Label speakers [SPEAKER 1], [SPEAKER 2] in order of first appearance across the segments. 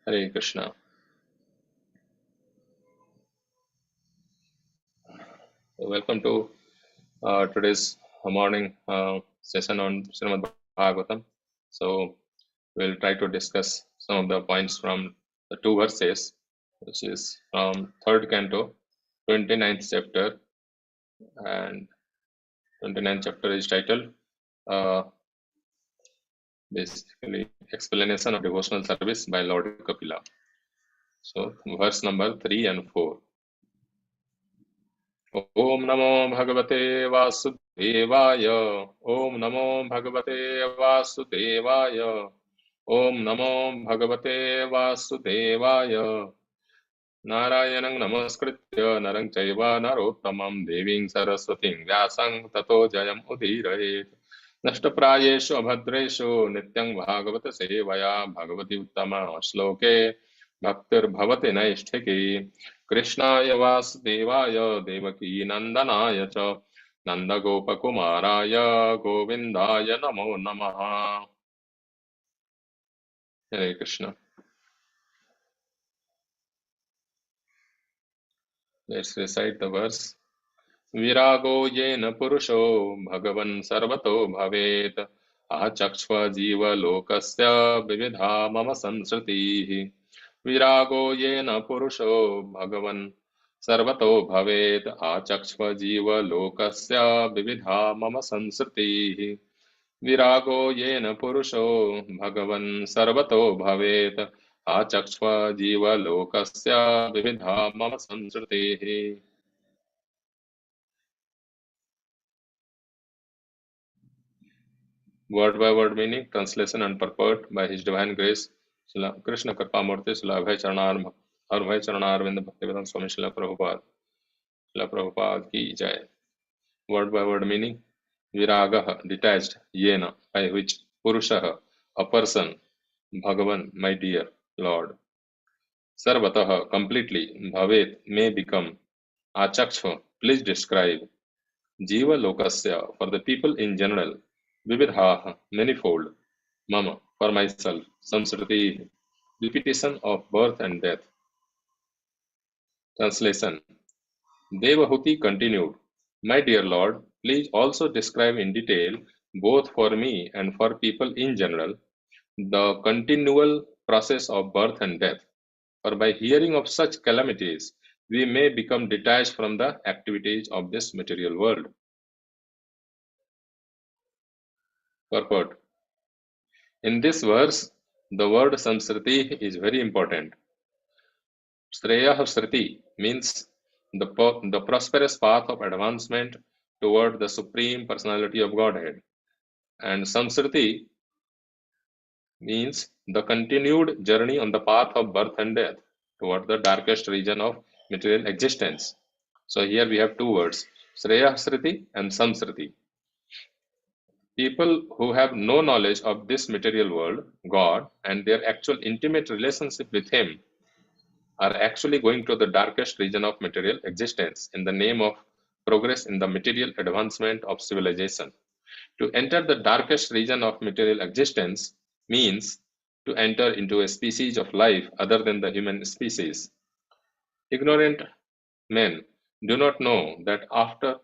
[SPEAKER 1] Hare Krishna. Welcome to today's morning session on Srimad Bhagavatam. So we'll try to discuss some of the points from the two verses, which is from third canto, 29th chapter, and 29th chapter is titled uh, basically explanation of devotional service by Lord Kapila. So verse number 3 and 4. Om Namo Bhagavate Vasudevaya. Om Namo Bhagavate Vasudevaya. Om Namo Bhagavate Vasudevaya. Narayanang Namaskritya Narang Chaiva Narottamam Deving Saraswating Vyasang Tato Jayam Udirayet. Nashtaprayeshu Abhadreshu Nityang Bhagavata Sevaya Bhagavati Uttama Shloke Bhaktir Bhavati Naishtiki Krishnaya Vasudevaya Devaki Nandanaya Cha Nanda Gopakumaraya Govindaya Namo Namaha. Hare Krishna. Let's recite the verse. विरागो येन पुरुषो भगवन् सर्वतो भवेत् आचक्ष्व जीवलोकस्य विविधा मम संसृतिः विरागो येन पुरुषो भगवन् सर्वतो भवेत् आचक्ष्व जीवलोकस्य विविधा मम संसृतिः विरागो येन पुरुषो भगवन् सर्वतो भवेत् आचक्ष्व जीवलोकस्य विविधा मम संसृतिः. Word by word meaning, translation and purport by His Divine Grace, Srila Krishna Kripa Murti, Srila Abhay Charanarvind Bhaktivedanta Swami Srila Prabhupada ki jai. Word by word meaning, Viragah, detached, Yena, by which, Purushaha, a person, Bhagavan, my dear Lord. Sarvatah, completely, Bhavet, may become, Achakshva, please describe, Jiva Lokasya, for the people in general, Vividhaha, manifold, Mama, for myself, Samsriti, repetition of birth and death. Translation. Devahuti continued, my dear Lord, please also describe in detail, both for me and for people in general, the continual process of birth and death. For by hearing of such calamities, we may become detached from the activities of this material world. Purport. In this verse, the word samsriti is very important. Shreyah Sriti means the prosperous path of advancement toward the Supreme Personality of Godhead. And samsriti means the continued journey on the path of birth and death toward the darkest region of material existence. So here we have two words, Shreyah Sriti and Samsriti. People who have no knowledge of this material world, God, and their actual intimate relationship with Him are actually going to the darkest region of material existence in the name of progress in the material advancement of civilization. To enter the darkest region of material existence means to enter into a species of life other than the human species. Ignorant men do not know that after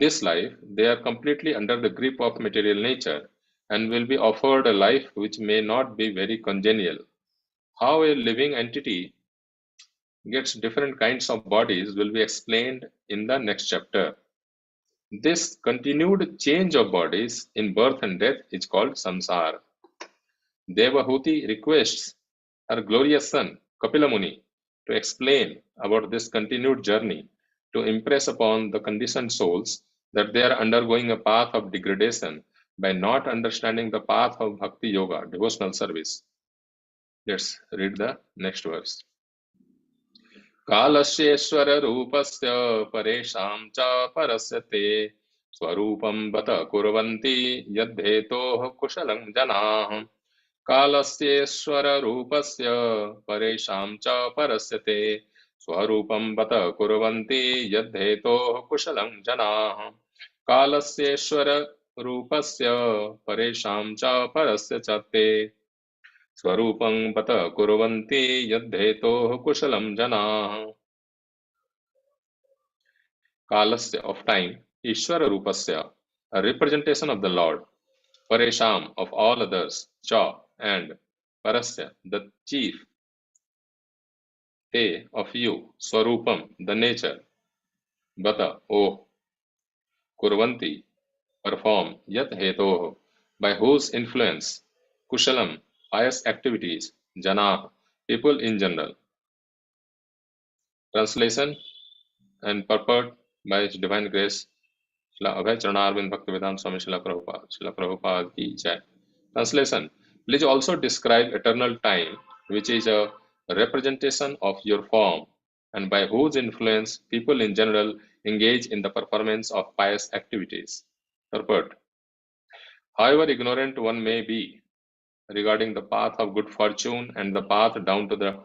[SPEAKER 1] this life, they are completely under the grip of material nature and will be offered a life which may not be very congenial. How a living entity gets different kinds of bodies will be explained in the next chapter. This continued change of bodies in birth and death is called samsara. Devahuti requests her glorious son, Kapila Muni, to explain about this continued journey to impress upon the conditioned souls that they are undergoing a path of degradation by not understanding the path of bhakti yoga, devotional service. Let's read the next verse. कालस्येश्वर रूपस्य परेषां च परस्य ते स्वरूपं बत कुर्वन्ति यद्धेतोः कुशलं जनाः कालस्येश्वर रूपस्य परेषां च परस्य ते स्वरूपं बत कुर्वन्ति यद्धेतोः कुशलं जनाः कालस्येश्वर रूपस्य परेषां च परस्य च ते Swarupam pata kurvanti yadheto kushalam janaah. Kalasya of time, Ishvara Rupasya, a representation of the Lord, Paresham of all others, Cha and Parasya, the chief, Te of you, Swarupam, the nature, Bata, O Kurvanti, perform, Yat Hetoh, by whose influence, Kushalam, pious activities, Jana, people in general. Translation and purport by His Divine Grace, Srila Abhay Charanarvind Bhaktivedanta Swami Srila Prabhupada ki jai. Translation: Please also describe eternal time, which is a representation of your form, and by whose influence people in general engage in the performance of pious activities. Purport: However ignorant one may be regarding the path of good fortune and the path down to the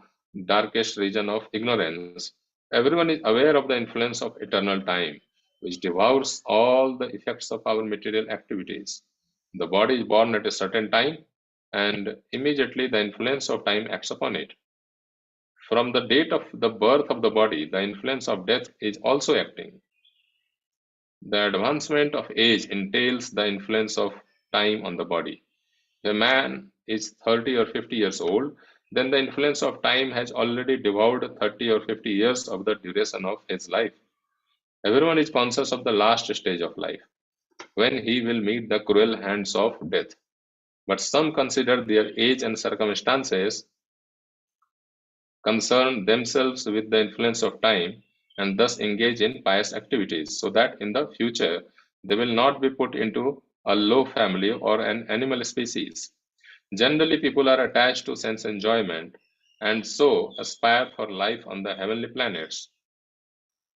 [SPEAKER 1] darkest region of ignorance, everyone is aware of the influence of eternal time, which devours all the effects of our material activities. The body is born at a certain time, and immediately the influence of time acts upon it. From the date of the birth of the body, the influence of death is also acting. The advancement of age entails the influence of time on the body. If a man is 30 or 50 years old, then the influence of time has already devoured 30 or 50 years of the duration of his life. Everyone is conscious of the last stage of life, when he will meet the cruel hands of death. But some consider their age and circumstances, concern themselves with the influence of time, and thus engage in pious activities, so that in the future they will not be put into a low family or an animal species. Generally, people are attached to sense enjoyment and so aspire for life on the heavenly planets.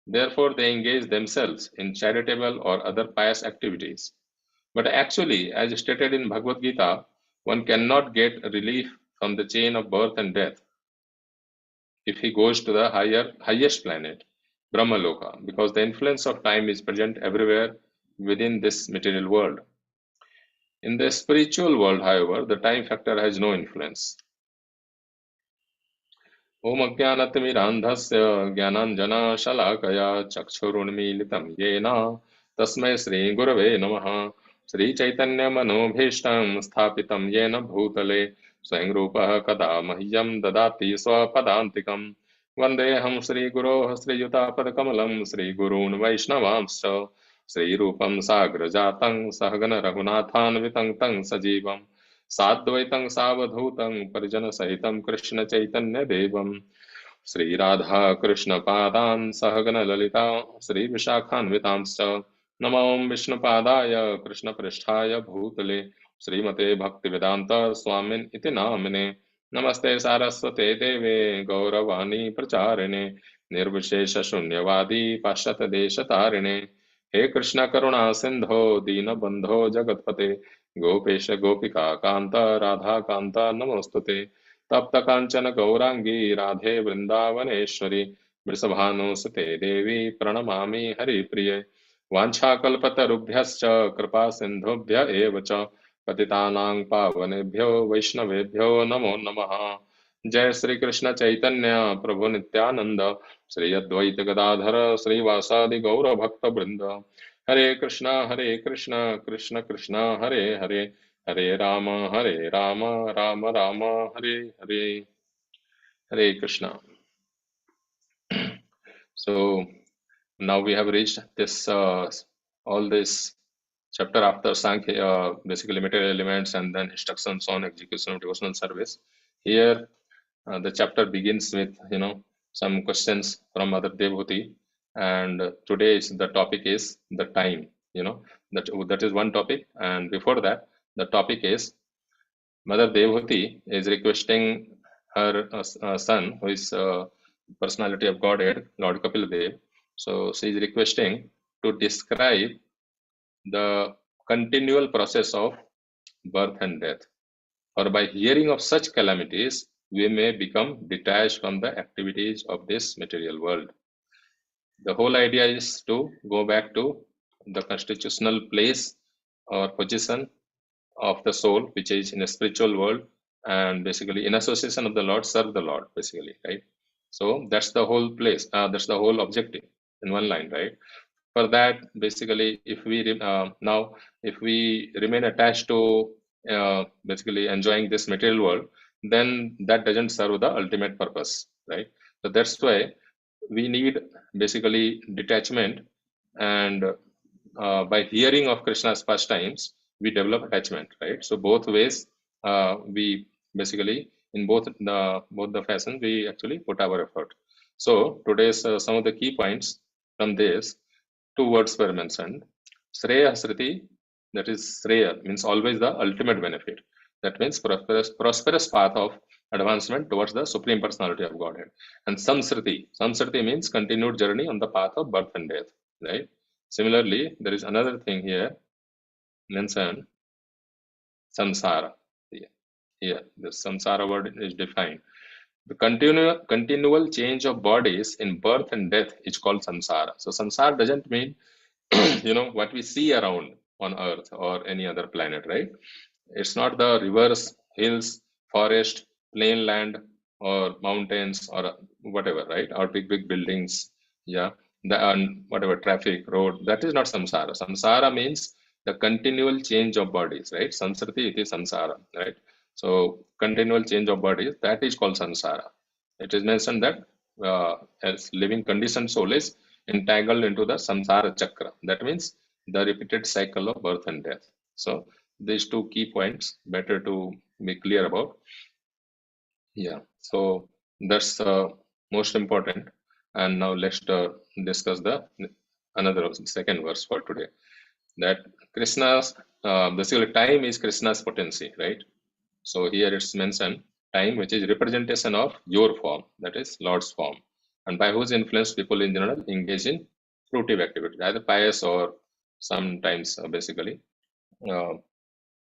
[SPEAKER 1] Therefore, they engage themselves in charitable or other pious activities. But actually, as stated in Bhagavad Gita, one cannot get relief from the chain of birth and death if he goes to the highest planet, Brahmaloka, because the influence of time is present everywhere within this material world. In the spiritual world, however, the time factor has no influence. ॐ अज्ञानतिमिरान्धस्य ज्ञानाञ्जनशलाकया चक्षुरुन्मीलितं येन तस्मै श्रीगुरवे नमः। श्रीचैतन्यमनोभीष्टं स्थापितं येन भूतले स्वयं रूपः कदा मह्यं ददाति स्वपदान्तिकं। वन्देऽहं श्रीगुरोः श्रीयुतापदकमलं श्रीगुरून् वैष्णवांश्च श्रीरूपं साग्रजातं सहगण रघुनाथान्वितं तं सजीवम् साद्वैतं सावधूतं परिजनसहितं कृष्णचैतन्यदेवं श्रीराधा कृष्णपादान् सहगण ललिता श्रीविशाखान्वितांश्च नमो विष्णुपादाय कृष्णपृष्ठाय भूतले श्रीमते भक्तिवेदान्त स्वामिन् इति नामिने नमस्ते सारस्वते देवे गौरवाणी प्रचारिणे निर्विशेष शून्यवादी पाश्चात्यदेशतारिणे हे कृष्ण करुणा सिंधो दीनबंधो जगत्पते गोपेश गोपिका कांता राधा कांता नमोस्तुते तप्त कांचन गौरांगी राधे वृंदावनेश्वरी वृषभानुसुते देवी प्रणमामि हरिप्रिये वाञ्छाकल्पतरुभ्यश्च कृपा सिन्धुभ्य एव च पतितानां पावनेभ्यो वैष्णवेभ्यो नमो नमः। जय श्री कृष्ण चैतन्य प्रभु नित्यानंद श्री अद्वैत गदाधर श्रीवासादि गौर भक्त वृंद हरे Krishna Krishna Krishna Hare Hare Hare Ram Ram Ram Hare Hare Hare Krishna. So now we have reached this all this chapter after Sankhya, basically material elements and then instructions on execution of devotional service. Here the chapter begins with some questions from Mother Devhuti, and today's the topic is the time. That is one topic, and before that the topic is Mother Devhuti is requesting her son, who is personality of Godhead, Lord Kapil Dev. So she is requesting to describe the continual process of birth and death, for by hearing of such calamities, we may become detached from the activities of this material world. The whole idea is to go back to the constitutional place or position of the soul, which is in a spiritual world, and basically in association of the Lord, serve the Lord, basically, right? So that's the whole place. That's the whole objective in one line, right? For that, basically, if we now if we remain attached to basically enjoying this material world, then that doesn't serve the ultimate purpose, right? So that's why we need basically detachment, and by hearing of Krishna's pastimes, we develop attachment, right? So both ways, we basically in both the fashion we actually put our effort. So today's some of the key points from this, two words were mentioned. Sreya Sriti, that is Sreya means always the ultimate benefit. That means prosperous path of advancement towards the Supreme Personality of Godhead. And Samsriti means continued journey on the path of birth and death, right? Similarly, there is another thing here mentioned, samsara. Here, the samsara word is defined. The continual change of bodies in birth and death is called samsara. So samsara doesn't mean what we see around on Earth or any other planet, right? It's not the rivers, hills, forest, plain land, or mountains, or whatever, right? Or big buildings, yeah. And whatever traffic, road. That is not samsara. Samsara means the continual change of bodies, right? Samsriti it is samsara, right? So continual change of bodies, that is called samsara. It is mentioned that as living conditioned soul is entangled into the samsara chakra. That means the repeated cycle of birth and death. So these two key points better to be clear about. Yeah, so that's most important. And now let's discuss the another second verse for today. That Krishna's basically time is Krishna's potency, right? So here it's mentioned time, which is representation of your form, that is Lord's form, and by whose influence people in general engage in fruitive activity, either pious or sometimes basically uh,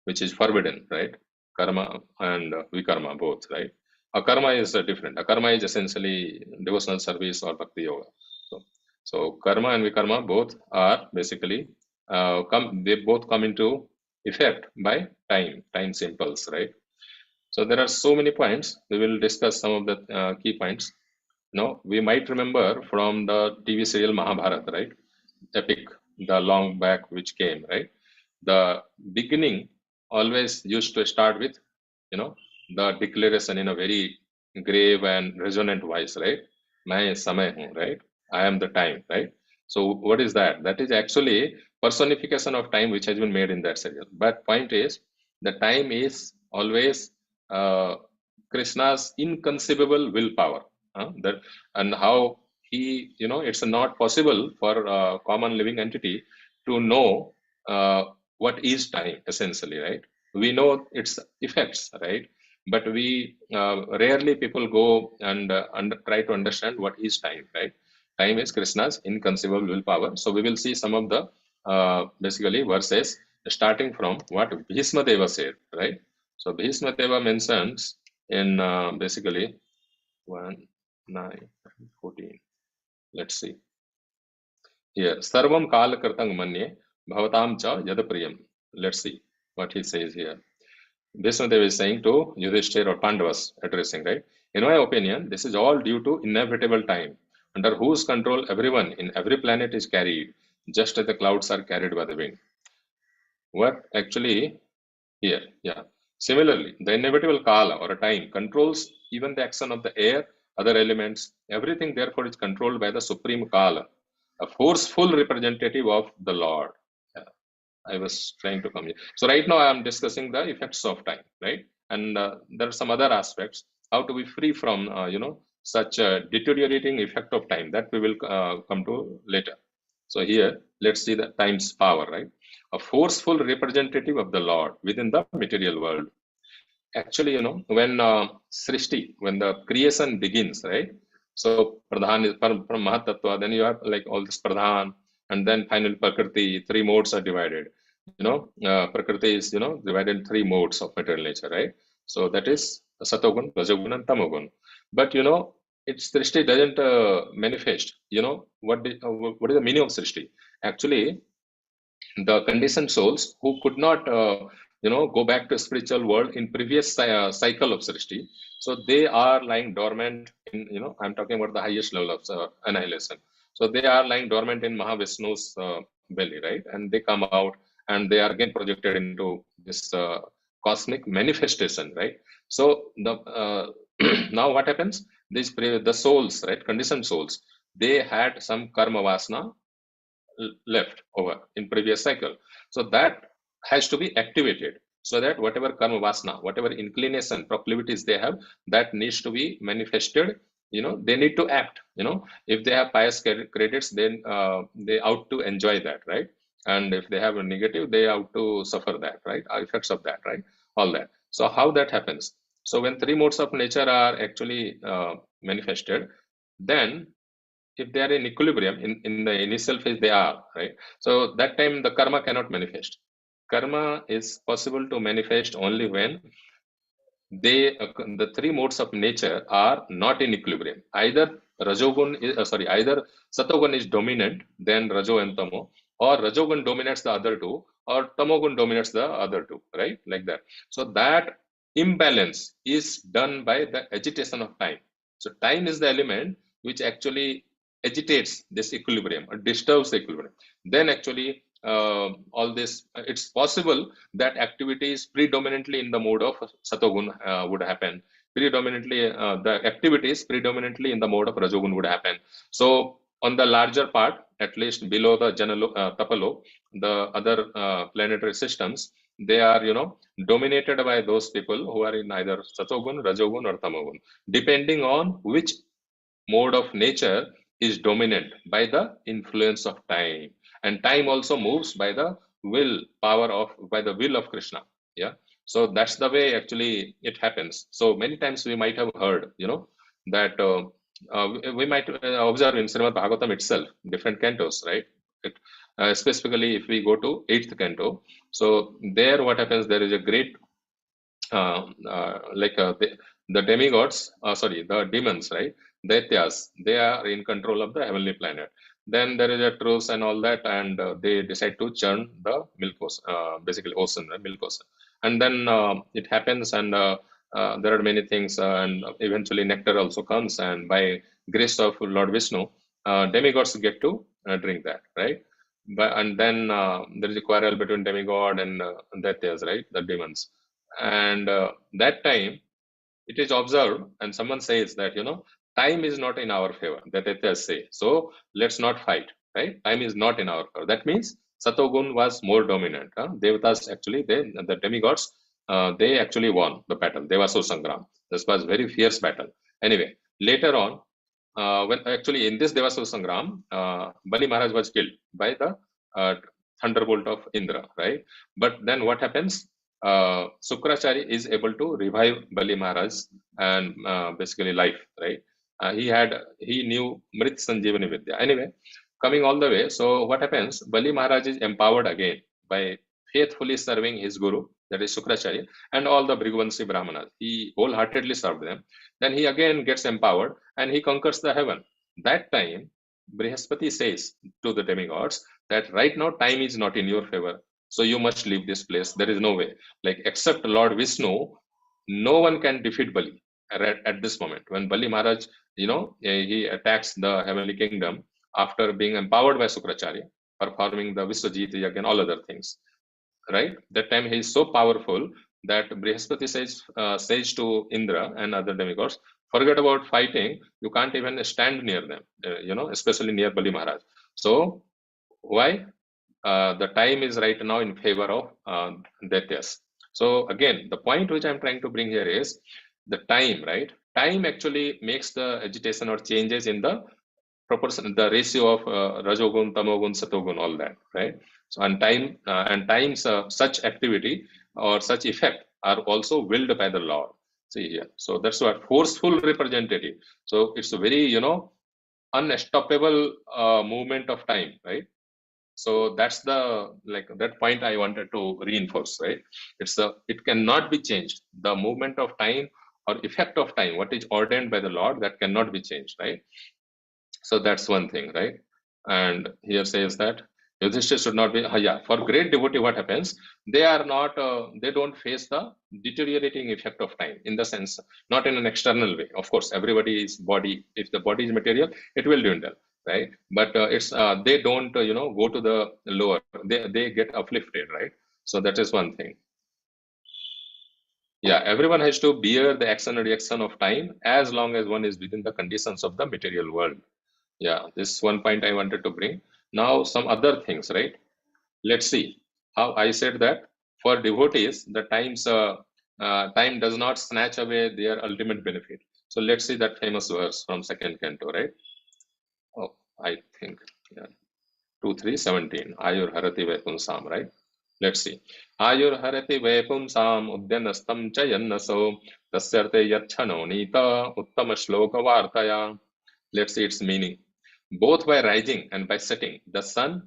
[SPEAKER 1] which is forbidden, right? Karma and vikarma both, right? Akarma is different. Akarma is essentially devotional service or bhakti yoga. So karma and vikarma both are basically they both come into effect by time simples, right? So there are so many points. We will discuss some of the key points. We might remember from the TV serial Mahabharata, right? Epic, the long back which came, right? The beginning always used to start with, the declaration in a very grave and resonant voice, right? Main samay hu, right? I am the time, right? So what is that? That is actually personification of time which has been made in that serial. But point is, the time is always Krishna's inconceivable willpower. That and how it's not possible for a common living entity to know what is time essentially, right? We know its effects, right? But we rarely people go and try to understand what is time, right? Time is Krishna's inconceivable willpower. So we will see some of the basically verses starting from what Bhisma Deva said, right? So Bhisma Deva mentions in basically 1, 9, 14. Let's see. Here, Sarvam Kala Kartang Manye Bhavatam Cha Yada Priyam. Let's see what he says here. Vishnudev is saying to Yudhishthir or Pandavas, addressing, right? In my opinion, this is all due to inevitable time, under whose control everyone in every planet is carried, just as the clouds are carried by the wind. What actually here, yeah. Similarly, the inevitable Kala or a time controls even the action of the air, other elements. Everything, therefore, is controlled by the Supreme Kala, a forceful representative of the Lord. Yeah, I was trying to come here. So right now I am discussing the effects of time, right? And there are some other aspects. How to be free from, such a deteriorating effect of time that we will come to later. So here, let's see the time's power, right? A forceful representative of the Lord within the material world. Actually, when Srishti, when the creation begins, right? So Pradhan is from Mahatattva, then you have like all this Pradhan, and then finally Prakriti, three modes are divided. Prakriti is, divided in three modes of material nature, right? So that is Satogun, Rajogun, and Tamogun. But, its Srishti doesn't manifest. What is the meaning of Srishti? Actually, the conditioned souls who could not go back to spiritual world in previous cycle of Srishti. So they are lying dormant in, I'm talking about the highest level of annihilation. So they are lying dormant in Mahavishnu's belly, right? And they come out and they are again projected into this cosmic manifestation, right? So the now what happens? The souls, right? Conditioned souls, they had some karma vasana left over in previous cycle. So that has to be activated so that whatever karma vasana, whatever inclination, proclivities they have, that needs to be manifested. They need to act. If they have pious credits, then they out to enjoy that, right? And if they have a negative, they out to suffer that, right? Effects of that, right? All that. So how that happens? So when three modes of nature are actually manifested, then if they are in equilibrium in the initial phase, they are, right? So that time the karma cannot manifest. Karma is possible to manifest only when the three modes of nature are not in equilibrium. Either either Satogun is dominant, then Rajo and Tamo, or Rajogun dominates the other two, or Tamogun dominates the other two, right? Like that. So that imbalance is done by the agitation of time. So time is the element which actually agitates this equilibrium or disturbs the equilibrium. Then actually all this, it's possible that activity is predominantly in the mode of Satogun would happen. Predominantly, the activities predominantly in the mode of Rajogun would happen. So on the larger part, at least below the Tapalo, the other planetary systems, they are, dominated by those people who are in either Satogun, Rajogun, or Tamogun, depending on which mode of nature is dominant by the influence of time. And time also moves by the will of Krishna. Yeah. So that's the way actually it happens. So many times we might have heard, that we might observe in Srimad Bhagavatam itself, different cantos, right? Specifically, if we go to 8th canto, so there what happens, there is a great the demigods, the demons, right? Daityas, they are in control of the heavenly planet. Then there is a truce and all that, and they decide to churn the milk ocean, basically ocean, the milk ocean. And then it happens, and there are many things, and eventually nectar also comes, and by grace of Lord Vishnu, demigods get to drink that, right? And then there is a quarrel between demigod and Daityas, right? The demons. And that time it is observed, and someone says that, time is not in our favor, that they say. So let's not fight, right? Time is not in our favor. That means Satogun was more dominant. Devatas actually, the demigods, they actually won the battle. Devaso Sangram. This was very fierce battle. Anyway, later on, when actually in this Devaso Sangram, Bali Maharaj was killed by the thunderbolt of Indra, right? But then what happens? Sukracharya is able to revive Bali Maharaj and basically life, right? He knew Mrit Sanjeevani Vidya. Anyway, coming all the way, so what happens? Bali Maharaj is empowered again by faithfully serving his guru, that is Sukracharya, and all the Bhrigavanshi Brahmanas. He wholeheartedly served them. Then he again gets empowered and he conquers the heaven. That time, Brihaspati says to the demigods that right now time is not in your favor. So you must leave this place. There is no way. Like, except Lord Vishnu, no one can defeat Bali at this moment. When Bali Maharaj, he attacks the heavenly kingdom after being empowered by Sukracharya, performing the Vishwajit Yajna and all other things, right? That time he is so powerful that Brihaspati says to Indra and other demigods, forget about fighting. You can't even stand near them, especially near Bali Maharaj. So why? The time is right now in favor of Daityas. So again, the point which I'm trying to bring here is the time, right? Time actually makes the agitation or changes in the proportion, the ratio of Rajogun, Tamogun, Satogun, all that, right? So and times such activity or such effect are also willed by the Lord. See here. So that's what forceful representative. So it's a very unstoppable movement of time, right? So that's that point I wanted to reinforce, right? It cannot be changed. The movement of time or effect of time, what is ordained by the Lord, that cannot be changed, right? So that's one thing, right? And here says that Yudhishthira should not be, yeah, for great devotee, what happens? They are not, they don't face the deteriorating effect of time, in the sense, not in an external way. Of course, everybody's body, if the body is material, it will dwindle, right? But they don't, go to the lower, they get uplifted, right? So that is one thing. Yeah, everyone has to bear the action and reaction of time as long as one is within the conditions of the material world. Yeah, this one point I wanted to bring. Now, some other things, right? Let's see how I said that for devotees, the time does not snatch away their ultimate benefit. So let's see that famous verse from second canto, right? Oh, I think, yeah, 2:3:17. Ayur harati vaipumsam, right? Let's see. Ayur harati vaipumsam udyanastam cha yannaso tasyarte yachano nita uttama shloka vartaya. Let's see its meaning. Both by rising and by setting, the sun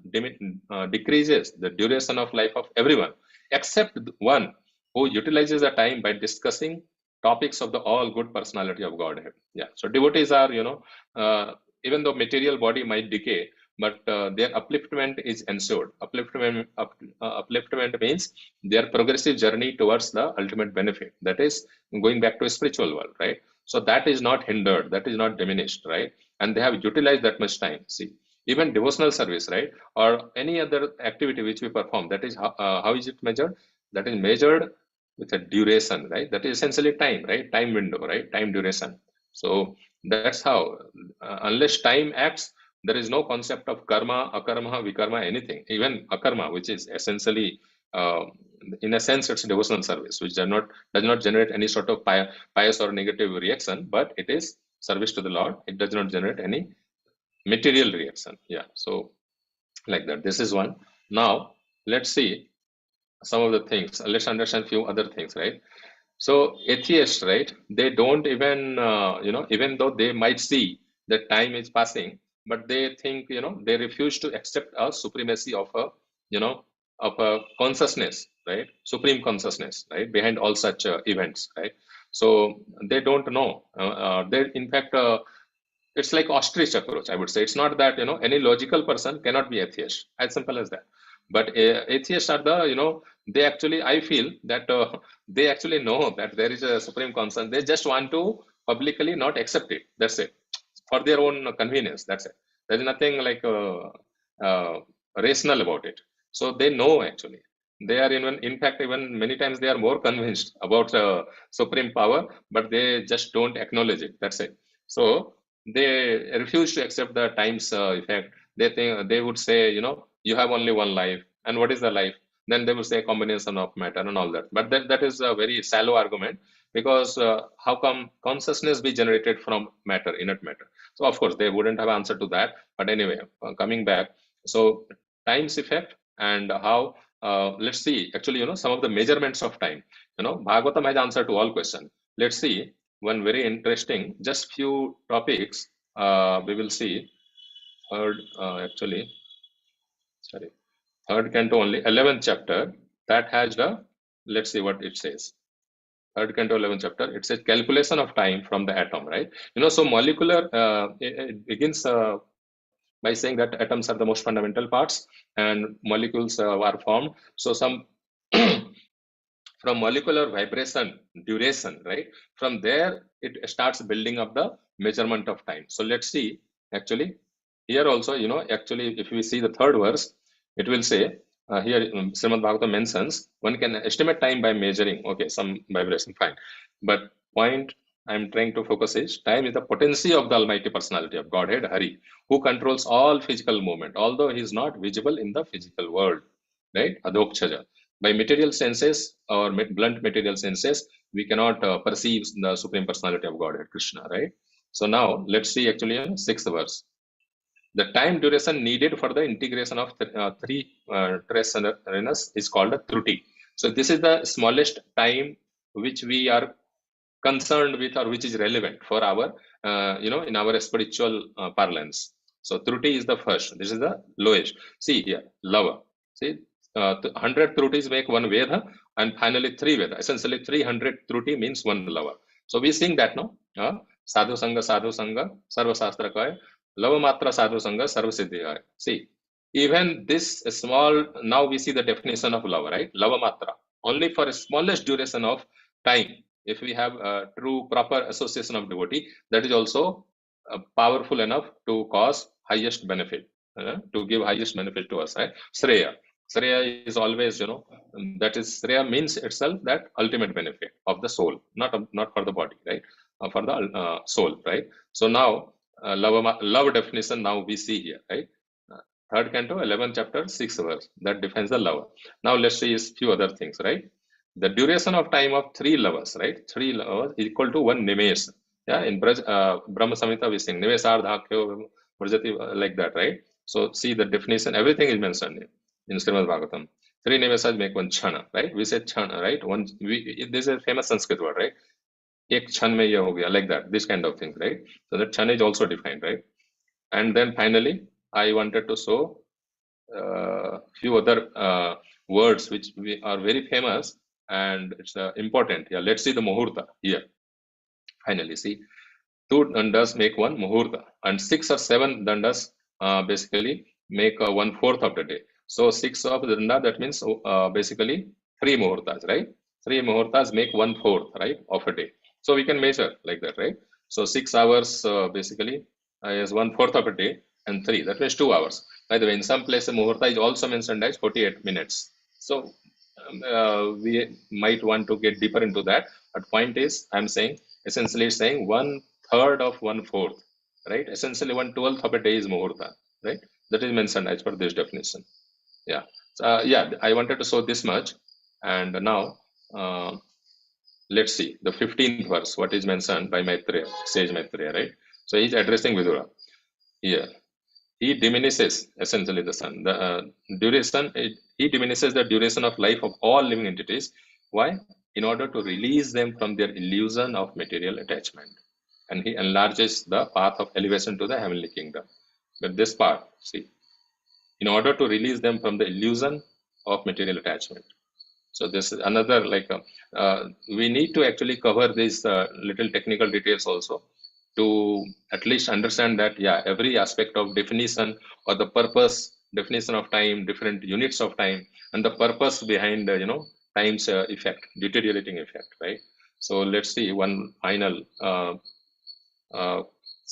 [SPEAKER 1] decreases the duration of life of everyone, except one who utilizes the time by discussing topics of the all good personality of Godhead. Yeah. So devotees are, even though material body might decay, but their upliftment is ensured. Upliftment means their progressive journey towards the ultimate benefit. That is going back to a spiritual world, right? So that is not hindered, that is not diminished, right? And they have utilized that much time. See, even devotional service, right, or any other activity which we perform, that is how is it measured? That is measured with a duration, right? That is essentially time, right? Time window, right? Time duration. So that's how, unless time acts, there is no concept of karma, akarma, vikarma, anything. Even akarma, which is essentially, in a sense, it's devotional service, which does not generate any sort of pious or negative reaction, but it is service to the Lord. It does not generate any material reaction. Yeah. So like that. This is one. Now let's see some of the things. Let's understand few other things, right? So atheists, right? They don't even, even though they might see that time is passing, but they think, they refuse to accept a supremacy of a, of a consciousness, right? Supreme consciousness, right? Behind all such events, right? So they don't know. They, in fact, it's like ostrich approach, I would say. It's not that, any logical person cannot be atheist, as simple as that. But atheists are the, they actually, I feel that they actually know that there is a supreme conscience. They just want to publicly not accept it. That's it. For their own convenience. That's it. There's nothing like rational about it. So they know actually. They are in fact, even many times they are more convinced about supreme power, but they just don't acknowledge it. That's it. So they refuse to accept the time's effect. They think, they would say, you have only one life, and what is the life? Then they would say combination of matter and all that. But that is a very shallow argument, because how come consciousness be generated from matter, inert matter? So of course they wouldn't have answer to that. But anyway, coming back, so time's effect and how, let's see actually, some of the measurements of time. Bhagavatam has answer to all questions. Let's see one very interesting, just few topics we will see. Third, third canto only, 11th chapter, that has the, let's see what it says. Third canto, 11th chapter, it says calculation of time from the atom, right? So molecular, it begins by saying that atoms are the most fundamental parts and molecules are formed. So some from molecular vibration duration, right? From there, it starts building up the measurement of time. So let's see, actually, here also, actually, if we see the third verse, it will say, here Srimad Bhagavatam mentions, one can estimate time by measuring, okay, some vibration, fine. But point I'm trying to focus is, time is the potency of the Almighty Personality of Godhead, Hari, who controls all physical movement, although he is not visible in the physical world, right? Adhokshaja. By material senses or blunt material senses, we cannot perceive the Supreme Personality of Godhead, Krishna, right? So now let's see actually sixth verse. The time duration needed for the integration of three trace arenas is called a truti. So this is the smallest time which we are concerned with, or which is relevant for our, in our spiritual parlance. So truti is the first. This is the lowest. See here, lava. See, 100 trutis make one Veda, and finally 3 Veda. Essentially 300 truti means one lava. So we sing that, no? Sadhu Sangha, Sarva Shastra Kaya, Lava Matra Sadhu Sangha, Sarva Siddhi Kaya. See, even this small, now we see the definition of lava, right? Lava matra, only for a smallest duration of time. If we have a true proper association of devotee, that is also powerful enough to cause highest benefit, to give highest benefit to us, right? Shreya. Shreya is always, that is, Shreya means itself that ultimate benefit of the soul, not for the body, right? For the soul, right? So now, love definition now we see here, right? Third canto, 11th chapter, 6th verse, that defines the lover. Now let's see a few other things, right? The duration of time of three lovers, right? Three lovers is equal to one nimesh. Yeah, in Brahma Samhita we sing nimesardhakyo vrjati, like that, right? So see the definition, everything is mentioned in Srimad Bhagavatam. Three nimeshas make one chana, right? We say chana, right? This is a famous Sanskrit word, right? Ek chan mein ye ho gaya, like that, this kind of thing, right? So that chana is also defined, right? And then finally, I wanted to show few other words which are very famous and it's important. Yeah, let's see the muhurta here. Finally, see, two dandas make one muhurta, and 6 or 7 dandas basically make 1/4 of the day. So 6 of the danda, that means basically 3 muhurtas, right? 3 muhurtas make 1/4, right, of a day. So we can measure like that, right? So 6 hours basically is 1/4 of a day, and 3, that means 2 hours. By the way, in some places muhurta is also mentioned as 48 minutes. So we might want to get deeper into that. But point is, I'm saying essentially saying 1/3 of 1/4, right? Essentially 1/12 of a day is muhurta, right? That is mentioned as per this definition. Yeah. So, yeah, I wanted to show this much, and now let's see the 15th verse. What is mentioned by Maitreya, sage Maitreya, right? So he's addressing Vidura here. He diminishes essentially the sun. The duration. He diminishes the duration of life of all living entities. Why? In order to release them from their illusion of material attachment, and he enlarges the path of elevation to the heavenly kingdom. But this part, see, in order to release them from the illusion of material attachment. So this is another, like we need to actually cover these little technical details also, to at least understand that, yeah, every aspect of definition or the purpose, definition of time, different units of time, and the purpose behind time's effect, deteriorating effect, right? So let's see one final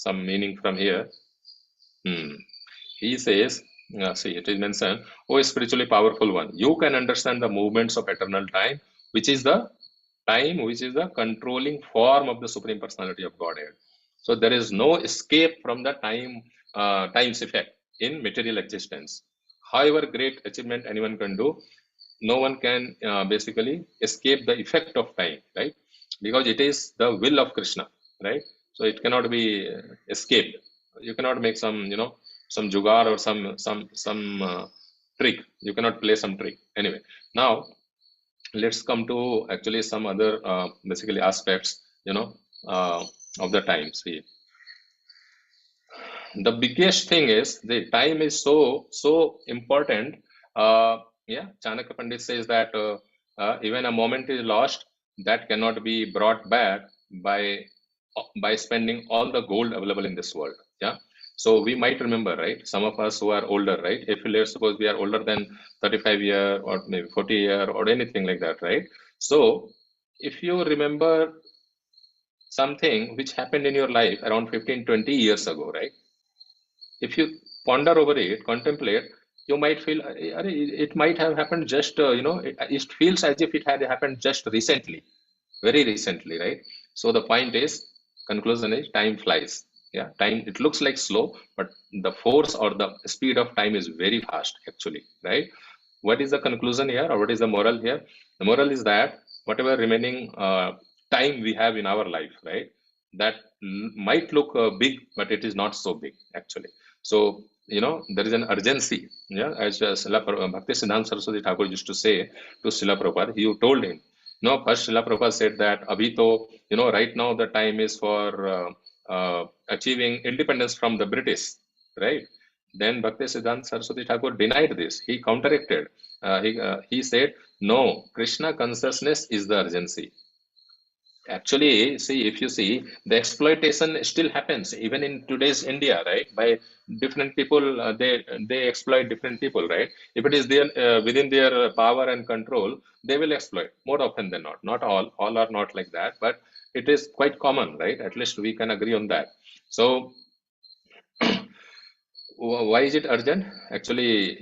[SPEAKER 1] some meaning from here. He says, see, it is mentioned, "O spiritually powerful one, you can understand the movements of eternal time, which is the controlling form of the Supreme Personality of Godhead. So there is no escape from the time's effect in material existence. However great achievement anyone can do, no one can basically escape the effect of time, right? Because it is the will of Krishna, right? So it cannot be escaped. You cannot make some jugaad or some trick. You cannot play some trick. Anyway, now let's come to actually some other basically aspects, of the time. See, the biggest thing is the time is so important. Yeah, Chanakya Pandit says that even a moment is lost that cannot be brought back by spending all the gold available in this world. Yeah. So we might remember, right? Some of us who are older, right? If let's suppose we are older than 35 year or maybe 40 year or anything like that, right? So if you remember something which happened in your life around 15, 20 years ago, right? If you ponder over it, contemplate, you might feel it might have happened just, it feels as if it had happened just recently, very recently, right? So the point is, conclusion is, time flies. Yeah, time, it looks like slow, but the force or the speed of time is very fast, actually, right? What is the conclusion here, or what is the moral here? The moral is that whatever remaining time we have in our life, right, that might look big, but it is not so big, actually. So, there is an urgency. Yeah, as Bhakti Siddhanta Saraswati Thakur used to say to Srila Prabhupada, he told him, first Srila Prabhupada said that, Abhi to, right now the time is for achieving independence from the British, right? Then Bhakti Siddhanta Saraswati Thakur denied this. He counteracted. He said, no, Krishna consciousness is the urgency. Actually, see, if you see, the exploitation still happens even in today's India, right? By different people, they exploit different people, right? If it is their within their power and control, they will exploit more often than not. Not all are not like that, but it is quite common, right? At least we can agree on that. So why is it urgent? Actually,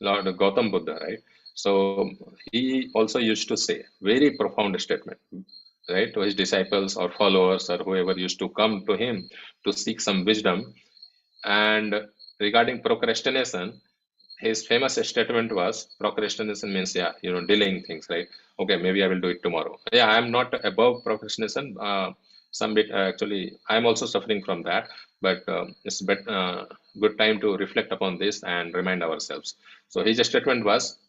[SPEAKER 1] Lord Gautam Buddha, right? So he also used to say very profound statement, right, to his disciples or followers or whoever used to come to him to seek some wisdom. And regarding procrastination, his famous statement was procrastination means, yeah, delaying things, right? Okay, maybe I will do it tomorrow. Yeah, I'm not above procrastination. Some bit actually, I'm also suffering from that, but good time to reflect upon this and remind ourselves. So his statement was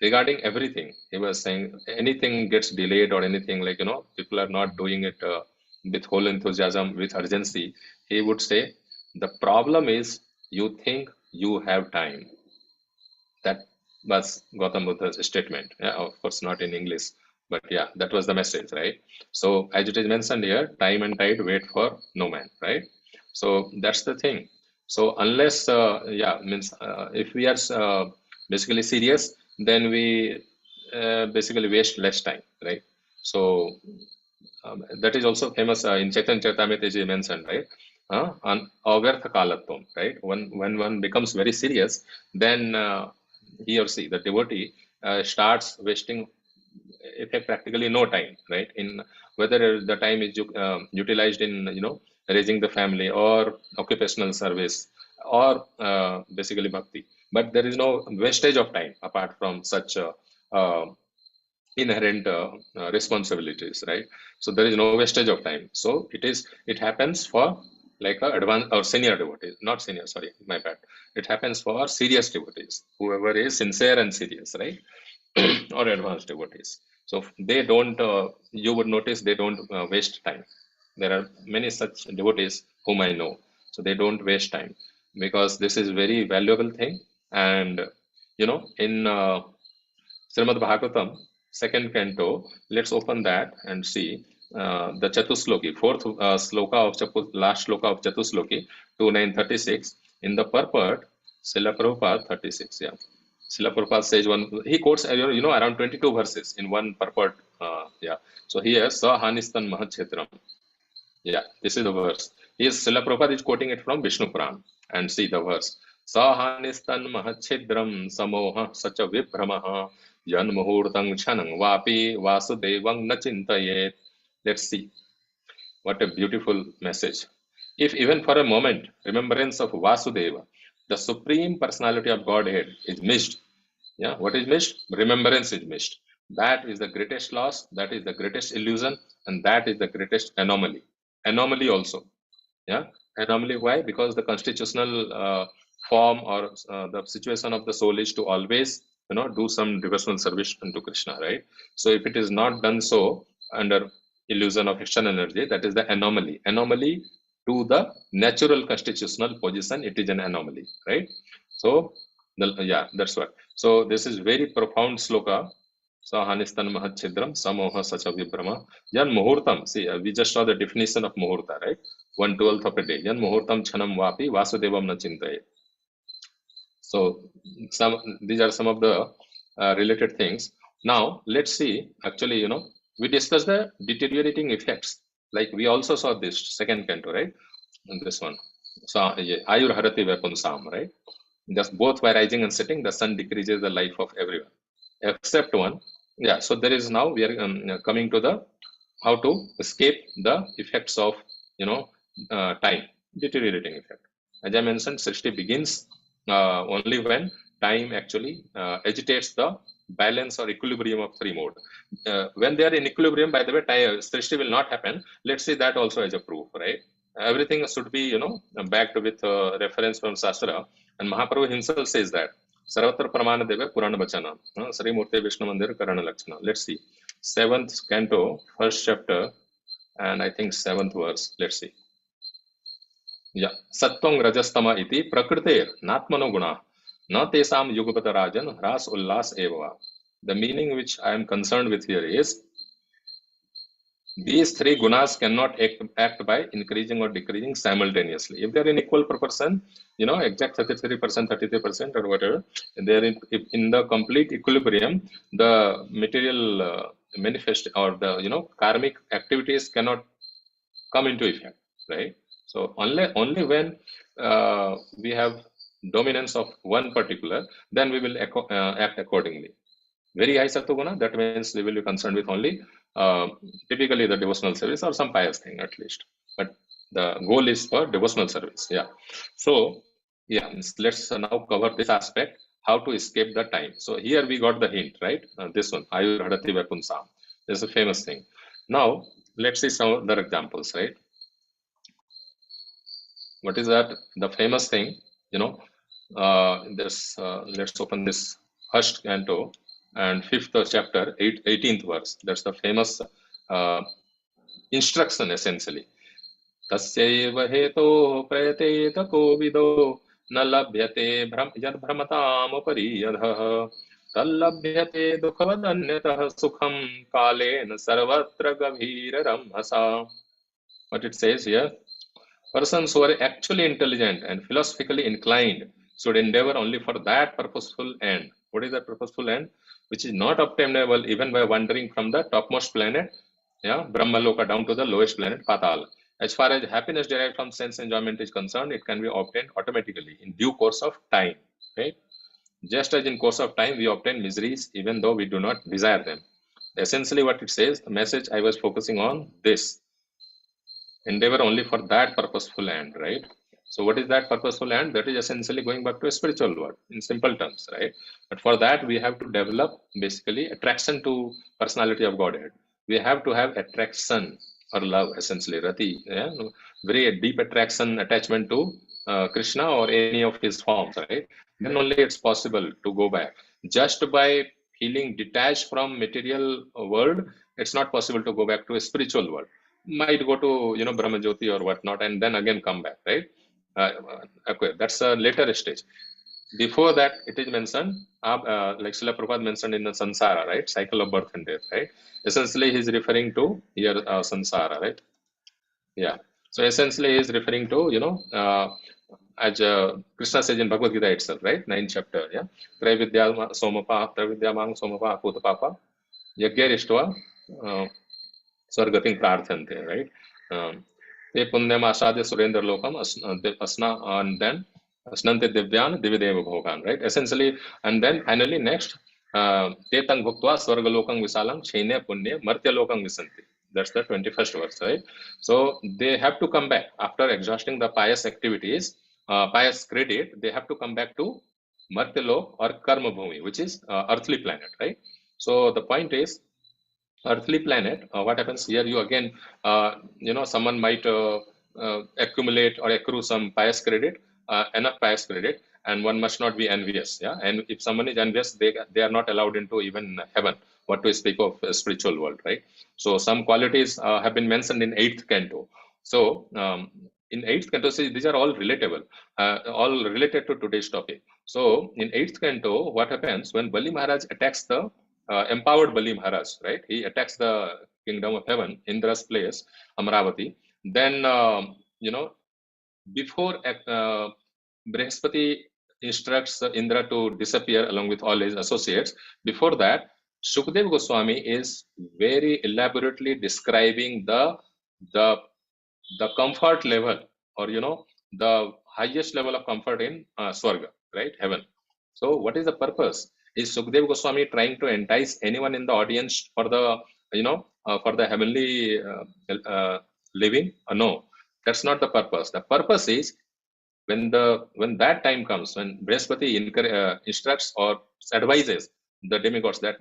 [SPEAKER 1] regarding everything. He was saying anything gets delayed or anything, like people are not doing it with whole enthusiasm, with urgency. He would say the problem is you think you have time. That was Gautam Buddha's statement. Yeah, of course not in English, but yeah, that was the message, right? So as it is mentioned here, time and tide wait for no man, right? So that's the thing. So unless yeah, means if we are basically serious, then we basically waste less time, right? So that is also famous in Chaitanya Charitamrita is mentioned, right? On avyartha kalatvam, right? When one becomes very serious, then he or she, the devotee, starts wasting practically no time, right? In whether the time is utilized in raising the family or occupational service or basically bhakti, but there is no wastage of time apart from such inherent responsibilities, right? So there is no wastage of time. So it happens for like a advanced or senior devotees, not senior, sorry, my bad. It happens for serious devotees, whoever is sincere and serious, right? Or advanced devotees. So they don't you would notice they don't waste time. There are many such devotees whom I know. So they don't waste time because this is very valuable thing. And in Srimad Bhagavatam, second canto. Let's open that and see the Chatusloki, fourth sloka of last sloka of Chatusloki, 2936. In the purport, Srila Prabhupada 36. Yeah, Srila Prabhupada says one. He quotes around 22 verses in one purport. Yeah. So here, Sa Hanistan Mahachetram. Yeah, this is the verse. Is Srila Prabhupada is quoting it from Vishnu Puran. And see the verse. Sahanistan mahachidram samoha sacha vibramaha yan muhurtang chanang vapi vasudevang nachintayet. Let's see. What a beautiful message. If even for a moment remembrance of Vasudeva, the supreme personality of Godhead, is missed, yeah, what is missed? Remembrance is missed. That is the greatest loss, that is the greatest illusion, and that is the greatest anomaly. Anomaly also. Yeah, anomaly. Why? Because the constitutional form or the situation of the soul is to always do some devotional service unto Krishna, right? So if it is not done so under illusion of external energy, that is the anomaly to the natural constitutional position. It is an anomaly, right? So yeah, that's what. So this is very profound sloka. Sahanistan mahachidram samoha sacha vibrama yan muhurtam. See, we just saw the definition of muhurta, right? 1/12 of a day. Yan muhurtam chanam vapi vasudevam na chintaye. So these are some of the related things. Now let's see. Actually, we discussed the deteriorating effects. Like we also saw this second canto, right? And this one. So ayur harati vapunsam, right? Just both by rising and setting, the sun decreases the life of everyone except one. Yeah. So there is now we are coming to the how to escape the effects of time, deteriorating effect. As I mentioned, Srishti begins only when time actually agitates the balance or equilibrium of three mode. When they are in equilibrium, by the way, Srishti will not happen. Let's see that also as a proof, right? Everything should be backed with reference from Shastra, and Mahaprabhu himself says that Sarvatra Pramana Deva Purana Bachana, Sri Murti Vishnu Mandir Karana Lakshana. Let's see. 7th canto, 1st chapter, and I think 7th verse. Let's see. Yeah. Sattvam rajastama iti prakritir natmano guna na tesam yugapata rajan ras ullas eva. The meaning which I am concerned with here is These three gunas cannot act by increasing or decreasing simultaneously. If they're in equal proportion, exact 33%, 33% or whatever, they're in the complete equilibrium, the material manifest or the, karmic activities cannot come into effect, right? So only when we have dominance of one particular, then we will act accordingly. Very high sattva, that means they will be concerned with only typically the devotional service or some pious thing at least. But the goal is for devotional service. Yeah. So yeah, let's now cover this aspect, how to escape the time. So here we got the hint, right? This one, Ayurhadati Vapunsam. This is a famous thing. Now let's see some other examples, right? What is that? The famous thing, this. Let's open this first canto and fifth chapter, 18th verse. That's the famous instruction essentially. Tasyaiva heto prayateta kovido na labhyate yad brahmatam pariyadha tallabhyate dukhavadanyatah sukham kalena sarvatra gaviraram hasa. What it says here, persons who are actually intelligent and philosophically inclined should endeavor only for that purposeful end. What is that purposeful end? Which is not obtainable even by wandering from the topmost planet, Brahmaloka, down to the lowest planet, Patal. As far as happiness derived from sense enjoyment is concerned, it can be obtained automatically in due course of time. Right? Just as in course of time we obtain miseries even though we do not desire them. Essentially what it says, the message I was focusing on this. Endeavor only for that purposeful end, right? So what is that purposeful end? That is essentially going back to a spiritual world in simple terms, right? But for that we have to develop basically attraction to personality of Godhead. We have to have attraction or love, essentially rati, very deep attraction, attachment to Krishna or any of his forms, right? Then only it's possible to go back. Just by feeling detached from material world, it's not possible to go back to a spiritual world. Might go to Brahma Jyoti or whatnot and then again come back, right? Okay, that's a later stage. Before that it is mentioned like Srila Prabhupada mentioned in the samsara, right? Cycle of birth and death, right? Essentially he is referring to here samsara, right? Yeah. So essentially he is referring to as Krishna says in Bhagavad Gita itself, right? 9th chapter, yeah. Traividya mang somapa putapapa yagyarištva Swargating Prarthante, right? Te punyam asadya surendra lokam asna, and then asnante divyan divideva bhogan, right? Essentially, and then finally next, te tang bhuktva swarga lokam visalam chene punya martya lokam visanti. That's the 21st verse, right? So they have to come back after exhausting the pious activities, pious credit. They have to come back to Martyalok or Karma Bhumi, which is earthly planet, right? So the point is, earthly planet, what happens here? You again, someone might accumulate or accrue some pious credit, enough pious credit, and one must not be envious. Yeah, and if someone is envious, they are not allowed into even heaven. What to speak of a spiritual world, right? So some qualities have been mentioned in 8th canto. So in 8th canto, see, these are all relatable, all related to today's topic. So in 8th canto, what happens when Bali Maharaj attacks the empowered Bali Maharaj, right? He attacks the kingdom of heaven, Indra's place, Amravati. Then, before Brihaspati instructs Indra to disappear along with all his associates, before that, Shukdev Goswami is very elaborately describing the comfort level, or the highest level of comfort in Swarga, right? Heaven. So what is the purpose? Is Sukdev Goswami trying to entice anyone in the audience for the for the heavenly living? No, that's not the purpose. The purpose is when that time comes, when Brihaspati instructs or advises the demigods that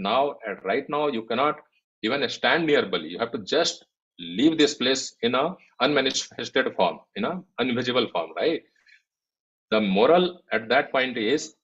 [SPEAKER 1] right now you cannot even stand near Bali. You have to just leave this place in a unmanifested form, in a invisible form, right? The moral at that point is,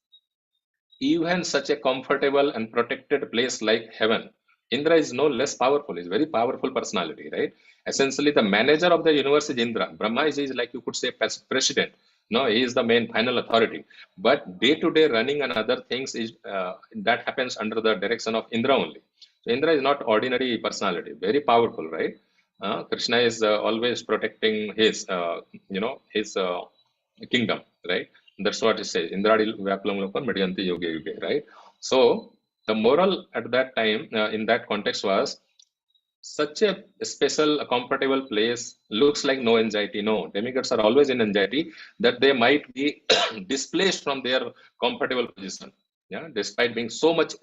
[SPEAKER 1] even such a comfortable and protected place like heaven, Indra is no less powerful. He's a very powerful personality, right? Essentially, the manager of the universe is Indra. Brahma is like, you could say, president. No, he is the main final authority. But day-to-day running and other things is that happens under the direction of Indra only. So Indra is not ordinary personality, very powerful, right? Krishna is always protecting his, his kingdom, right? That's what it says. Indradi Vyapalam Lokam Madhyanti Yoge Yuge, right? So the moral at that time, in that context, was such a special, comfortable place looks like no anxiety. No, demigods are always in anxiety that they might be displaced from their comfortable position. Yeah, despite being so much,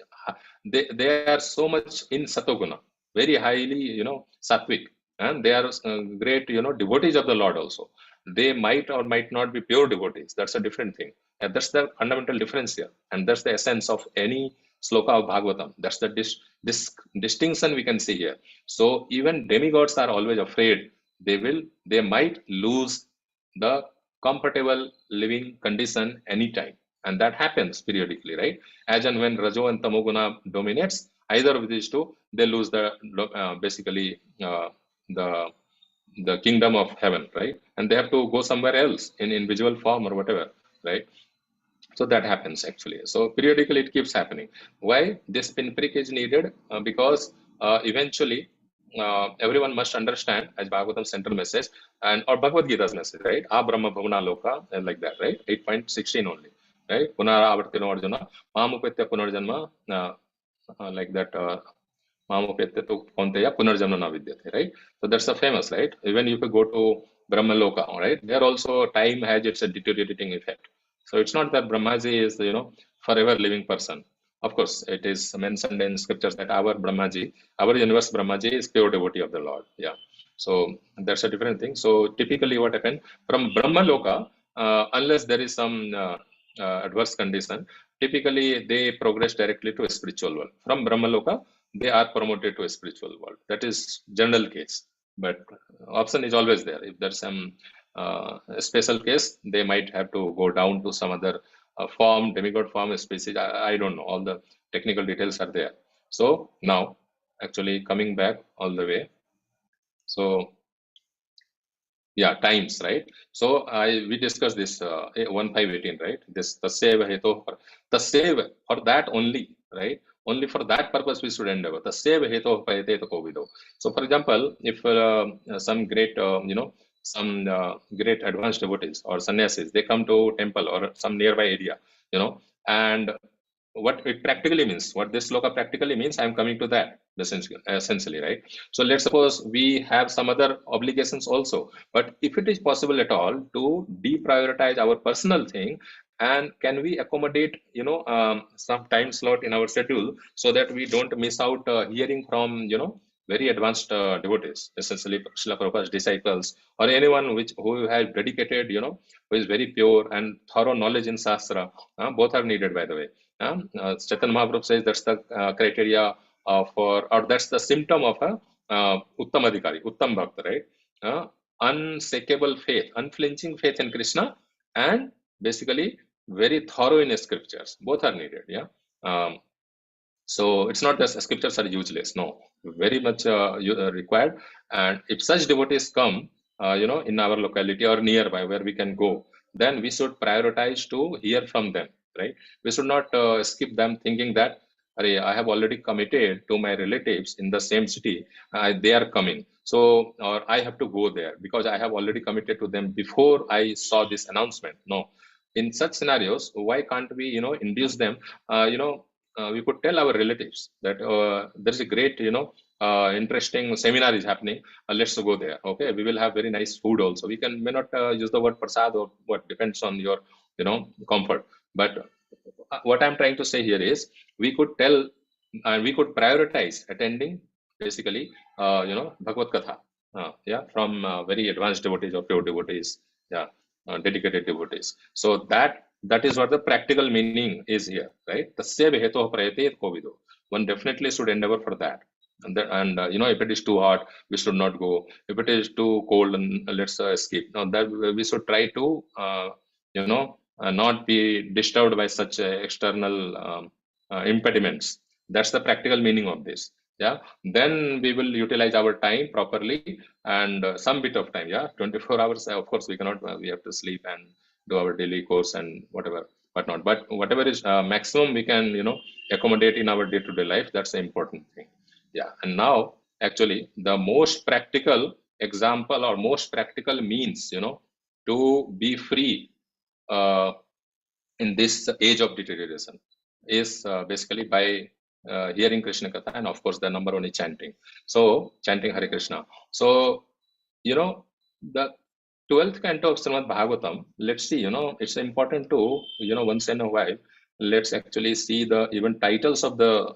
[SPEAKER 1] they are so much in Satoguna, very highly, sattvic, and they are great, devotees of the Lord also. They might or might not be pure devotees. That's a different thing. And that's the fundamental difference here, and that's the essence of any sloka of Bhagavatam. That's the distinction we can see here. So even demigods are always afraid they might lose the comfortable living condition anytime. And that happens periodically, right? As and when Rajo and Tamoguna dominates, either of these two, they lose basically the the kingdom of heaven, right? And they have to go somewhere else in visual form or whatever, right? So that happens actually. So periodically it keeps happening. Why this pinprick is needed? Because eventually everyone must understand, as Bhagavatam's central message and or Bhagavad Gita's message, right? A Brahma Bhavana Loka, and like that, right? 8.16 only, right? Punara Avartino Arjuna, Mamupetya Punarjanma, like that. Mamupetya to Konteya Punarjanma na Vidyate, right? So that's a famous, right? Even if you go to Brahma Loka, right? There also time has its a deteriorating effect. So it's not that Brahmaji is, forever living person. Of course, it is mentioned in scriptures that our Brahmaji, our universe Brahmaji is pure devotee of the Lord. Yeah. So that's a different thing. So typically what happened from Brahma Loka, unless there is some adverse condition, typically they progress directly to a spiritual world. From Brahma Loka, they are promoted to a spiritual world. That is general case. But option is always there. If there's some special case, they might have to go down to some other form, demigod form, species. I don't know. All the technical details are there. So now, actually coming back all the way. So yeah, times, right? So we discussed this 1518, right? This the save hetu, the save for that only, right? Only for that purpose we should endeavor. The save hetu payate to kovido. So, for example, if some great, some great advanced devotees or sannyasis, they come to temple or some nearby area, and what it practically means, what this sloka practically means, I'm coming to that essentially, right? So let's suppose we have some other obligations also, but if it is possible at all to deprioritize our personal thing, and can we accommodate some time slot in our schedule so that we don't miss out hearing from very advanced devotees, essentially Srila Prabhupada's disciples, or anyone who has dedicated, who is very pure and thorough knowledge in Shastra. Both are needed, by the way. Chaitanya Mahaprabhu says that's the criteria or that's the symptom of a Uttam Adhikari, Uttam Bhakta, right? Unshakable faith, unflinching faith in Krishna, and basically very thorough in scriptures. Both are needed, yeah. So it's not that scriptures are useless. No, very much required. And if such devotees come, in our locality or nearby where we can go, then we should prioritize to hear from them, right? We should not skip them thinking that, I have already committed to my relatives in the same city. They are coming. So, or I have to go there because I have already committed to them before I saw this announcement. No. In such scenarios, why can't we, induce them, we could tell our relatives that there's a great, interesting seminar is happening. Let's go there. Okay, we will have very nice food also. We may not use the word prasad or what, depends on your, comfort. But what I'm trying to say here is we could tell and we could prioritize attending basically, Bhagavad Katha. Yeah, from very advanced devotees or pure devotees. Yeah, dedicated devotees. So that is what the practical meaning is here, right? Tasya hetu prayate kovido. One definitely should endeavor for that. And if it is too hot, we should not go. If it is too cold, let's escape. Now that we should try to, not be disturbed by such external impediments. That's the practical meaning of this. Yeah. Then we will utilize our time properly and some bit of time. Yeah. 24 hours. Of course, we cannot. We have to sleep and do our daily course and whatnot. But whatever is maximum we can, accommodate in our day-to-day life. That's the important thing. Yeah. And now actually the most practical example or most practical means, to be free in this age of deterioration is basically by hearing Krishna Katha, and of course the number one is chanting. So chanting Hare Krishna. So, the 12th canto of Srimad Bhagavatam, let's see, it's important to, once in a while, let's actually see the even titles of the,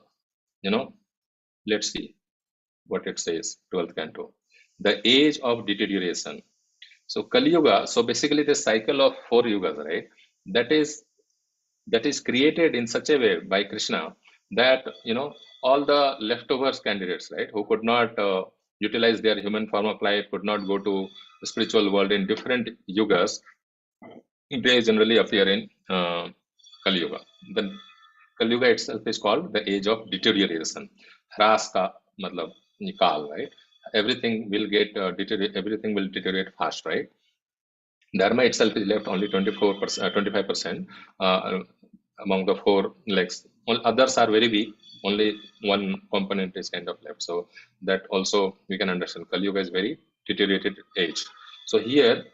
[SPEAKER 1] let's see what it says, 12th canto. The age of deterioration. So Kali Yuga, so basically the cycle of 4 yugas, right? That is created in such a way by Krishna that, all the leftovers candidates, right, who could not utilize their human form of life, could not go to the spiritual world in different yugas, they generally appear in Kali Yuga. The Kali Yuga itself is called the age of deterioration. Hras ka matlab nikal, right? Everything will get everything will deteriorate fast, right? Dharma itself is left only 24%, 25% among the 4 legs. All others are very weak. Only one component is kind of left. So that also we can understand. Kali Yuga is very deteriorated age. So here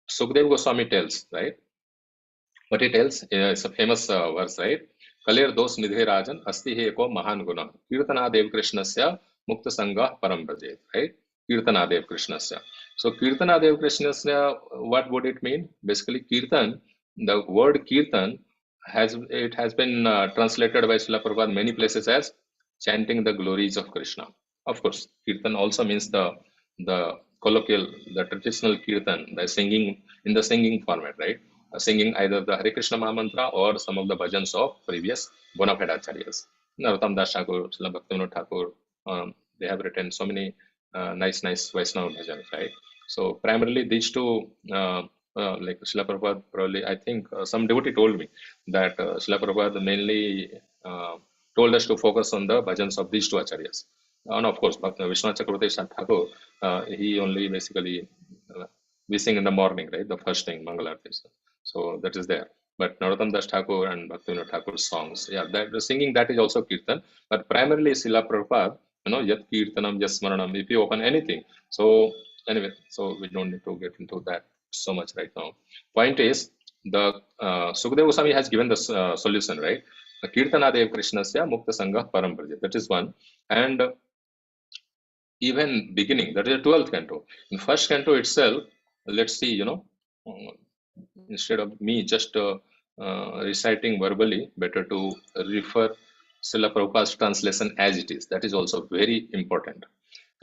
[SPEAKER 1] Sukdev Goswami tells, right? What he tells, it's a famous verse, right? Kalir dos nidhe rajan asti he eko mahan guna. Kirtana dev krishnasya mukta sangha param brajet, right? Kirtana dev krishnasya. So Kirtana dev krishnasya, what would it mean? Basically, Kirtan, the word Kirtan has been translated by Srila Prabhupada many places as chanting the glories of Krishna. Of course, Kirtan also means the colloquial, the traditional Kirtan, the singing in the singing format, right? Singing either the Hare Krishna Mahamantra or some of the bhajans of previous bona fide acharyas. Narottam Das Thakur, Srila Bhaktivinoda Thakur, they have written so many nice Vaishnava bhajans, right? So primarily these two, like Srila Prabhupada, probably I think some devotee told me that Srila Prabhupada mainly told us to focus on the bhajans of these two acharyas. And of course, Vishwanath Chakravarti Thakur, he only basically we sing in the morning, right? The first thing, Mangalarti. So that is there. But Narottam Das Thakur and Bhaktivinoda Thakur's songs, yeah, that the singing, that is also Kirtan. But primarily Srila Prabhupada, Yat Kirtanam, Yat Smaranam, if you open anything. So anyway, so we don't need to get into that so much right now. Point is, the Sukadeva Goswami has given the solution, right? The Kirtana Dev Krishnasya Mukta Sangha Paramparja. That is one. And even beginning, that is the 12th canto. In first canto itself, let's see, instead of me just reciting verbally, better to refer Srila Prabhupada's translation as it is. That is also very important.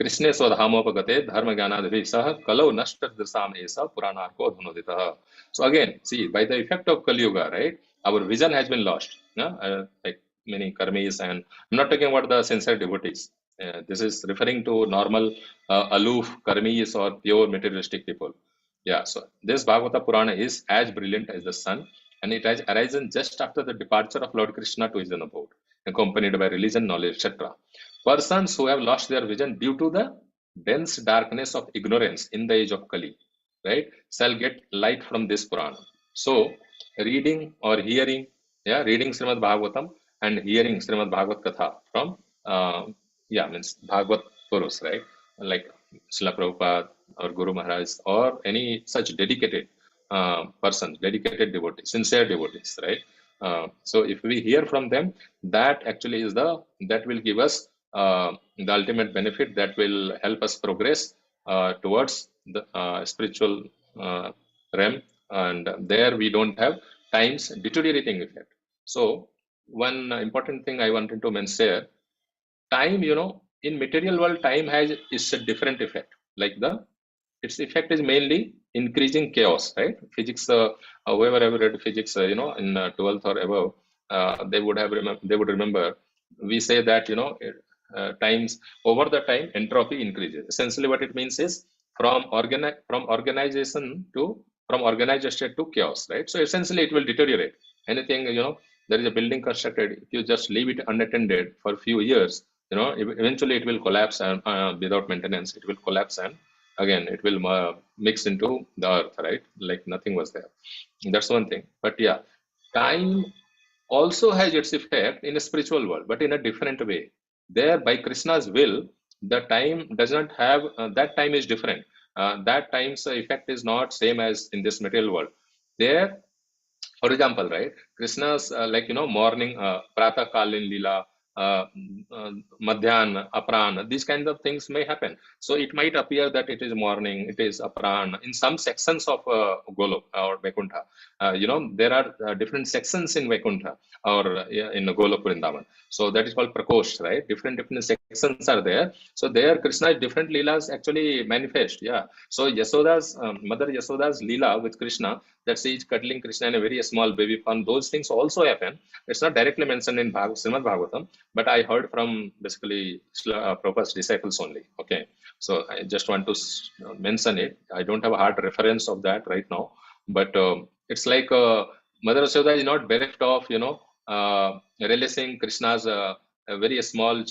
[SPEAKER 1] Krishne Swadhamopagate Dharma Gyanadhi Saha Kalau Nashtar Dirsam Esa Puranarko Dhunoditaha. So again, see, by the effect of Kali Yuga, right, our vision has been lost. Like many karmis, and I'm not talking about the sincere devotees. This is referring to normal aloof karmis or pure materialistic people. Yeah, so this Bhagavata Purana is as brilliant as the sun, and it has arisen just after the departure of Lord Krishna to his own abode, accompanied by religion, knowledge, etc. Persons who have lost their vision due to the dense darkness of ignorance in the age of Kali, right, shall get light from this Purana. So, reading or hearing, reading Srimad Bhagavatam and hearing Srimad Bhagavat Katha from, means Bhagavat Purus, right, like Srila Prabhupada or Guru Maharaj or any such dedicated persons, dedicated devotees, sincere devotees, right? So if we hear from them, that actually is that will give us the ultimate benefit, that will help us progress towards the spiritual realm, and there we don't have time's deteriorating effect. So one important thing I wanted to mention here, time, in material world, time is a different effect. Like its effect is mainly increasing chaos, right? Physics, whoever ever read physics, in 12th or above, they would remember. We say that times over the time entropy increases. Essentially, what it means is from organization to from organized state to chaos, right? So essentially, it will deteriorate. Anything, there is a building constructed. If you just leave it unattended for a few years, eventually it will collapse, and without maintenance, it will collapse, and again it will mix into the earth, right? Like nothing was there. That's one thing. But yeah, time also has its effect in a spiritual world, but in a different way. There, by Krishna's will, the time does not have that time is different. That time's effect is not same as in this material world. There, for example, right, Krishna's like morning prata kalin lila, uh, uh, madhyan, apran, these kinds of things may happen. So it might appear that it is morning, it is apran in some sections of Golok or Vaikuntha. There are different sections in Vaikuntha or yeah, in Golok Vrindavan. So that is called prakosh, right? Different sections are there. So there Krishna different leelas actually manifest. Yeah. So Yasoda's mother Yasoda's leela with Krishna, that she is cuddling Krishna in a very small baby form. Those things also happen. It's not directly mentioned in Srimad Bhagavatam, but I heard from basically Prabhupada's disciples only. Okay, so I just want to mention it. I don't have a hard reference of that right now, but it's like Mother Yashoda is not bereft of releasing Krishna's a very small